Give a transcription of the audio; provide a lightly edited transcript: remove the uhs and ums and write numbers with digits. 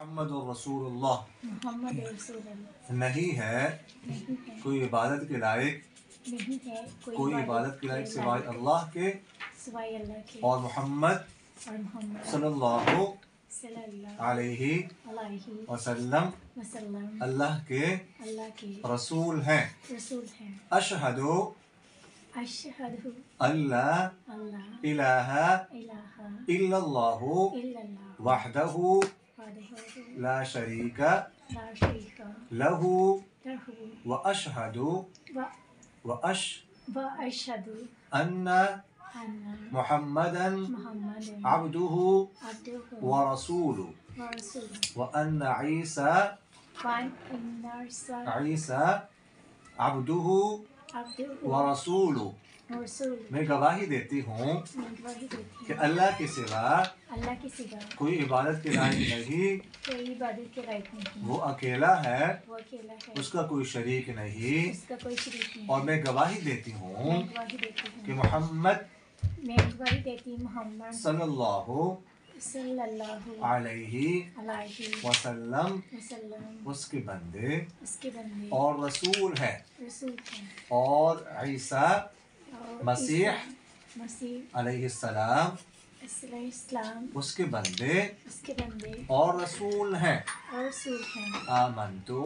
محمد رسول اللہ محمد رسول اللہ نہیں ہے کوئی عبادت کے لائق نہیں ہے کوئی عبادت کے لائق سوائے اللہ کے اور محمد صلی اللہ علیہ وسلم اللہ کے رسول ہیں اشہد اللہ الہ الا اللہ وحدہ لا شریک لہ واشہد ان محمدا عبدہ ورسولہ وان عیسی عبدہ ورسولہ میں گواہی دیتی ہوں کہ اللہ کے سوا کوئی عبادت کے لائق نہیں، وہ اکیلا ہے، اس کا کوئی شریک نہیں، اور میں گواہی دیتی ہوں کہ محمد صلی اللہ علیہ وسلم اس کے بندے اور رسول ہے، اور عیسیٰ مسیح علیہ السلام اس کے بندے اور رسول ہیں۔ آمنتو